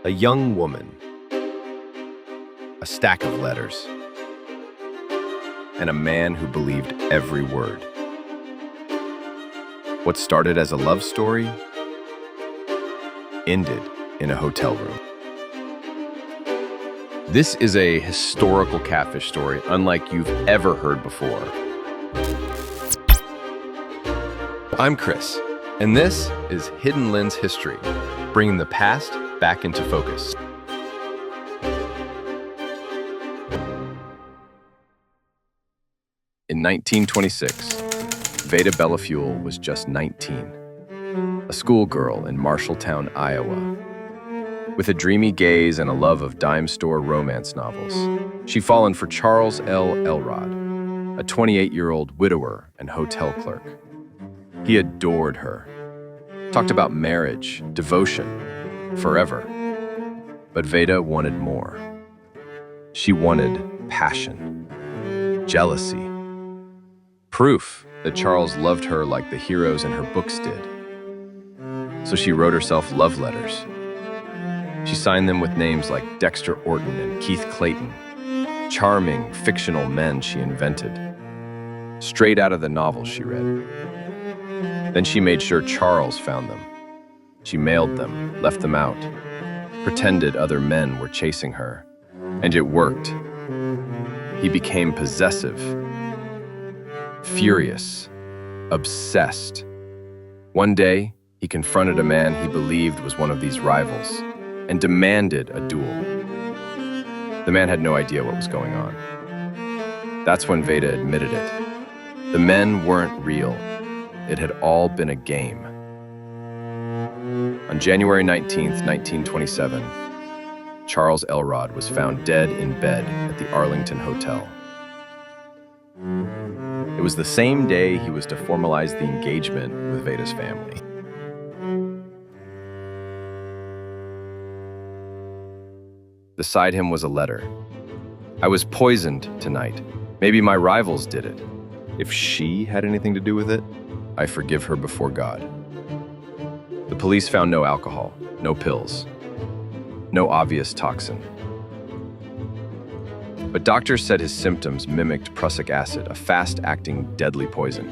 A young woman, a stack of letters, and a man who believed every word. What started as a love story ended in a hotel room. This is a historical catfish story unlike you've ever heard before. I'm Chris, and this is Hidden Lens History, bringing the past back into focus. In 1926, Veda Bellafuel was just 19, a schoolgirl in Marshalltown, Iowa. With a dreamy gaze and a love of dime store romance novels, she'd fallen for Charles L. Elrod, a 28-year-old widower and hotel clerk. He adored her, talked about marriage, devotion, forever. But Veda wanted more. She wanted passion, jealousy, proof that Charles loved her like the heroes in her books did. So she wrote herself love letters. She signed them with names like Dexter Orton and Keith Clayton, charming, fictional men she invented, straight out of the novels she read. Then she made sure Charles found them. She mailed them, left them out, pretended other men were chasing her, and it worked. He became possessive, furious, obsessed. One day, he confronted a man he believed was one of these rivals and demanded a duel. The man had no idea what was going on. That's when Veda admitted it. The men weren't real. It had all been a game. On January 19th, 1927, Charles Elrod was found dead in bed at the Arlington Hotel. It was the same day he was to formalize the engagement with Veda's family. Beside him was a letter. "I was poisoned tonight. Maybe my rivals did it. If she had anything to do with it, I forgive her before God." The police found no alcohol, no pills, no obvious toxin. But doctors said his symptoms mimicked prussic acid, a fast-acting, deadly poison.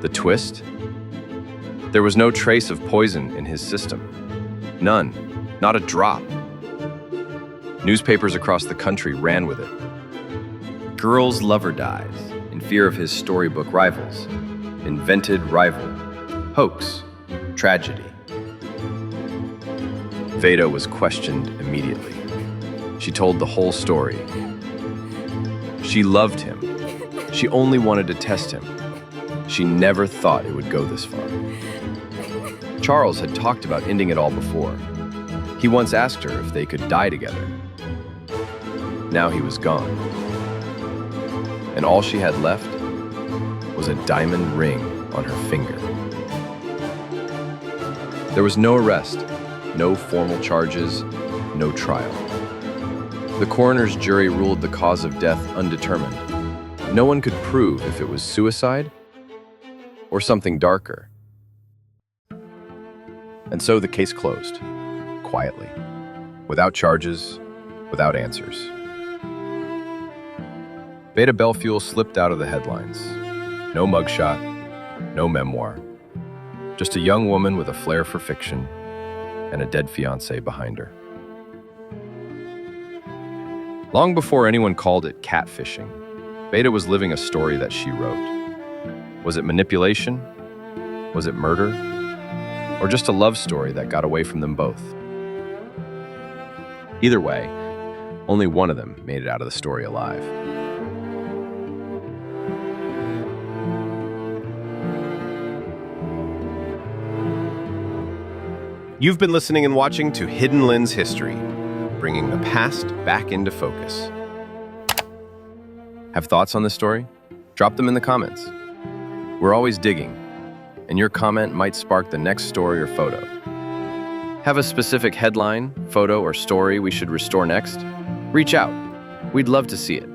The twist? There was no trace of poison in his system. None, not a drop. Newspapers across the country ran with it. Girl's lover dies in fear of his storybook rivals. Invented rival. Hoax. Tragedy. Veda was questioned immediately. She told the whole story. She loved him. She only wanted to test him. She never thought it would go this far. Charles had talked about ending it all before. He once asked her if they could die together. Now he was gone. And all she had left was a diamond ring on her finger. There was no arrest, no formal charges, no trial. The coroner's jury ruled the cause of death undetermined. No one could prove if it was suicide or something darker. And so the case closed, quietly, without charges, without answers. Veda Bellafuel slipped out of the headlines. No mugshot, no memoir. Just a young woman with a flair for fiction and a dead fiancé behind her. Long before anyone called it catfishing, Veda was living a story that she wrote. Was it manipulation? Was it murder? Or just a love story that got away from them both? Either way, only one of them made it out of the story alive. You've been listening and watching to Hidden Lens History, bringing the past back into focus. Have thoughts on this story? Drop them in the comments. We're always digging, and your comment might spark the next story or photo. Have a specific headline, photo, or story we should restore next? Reach out. We'd love to see it.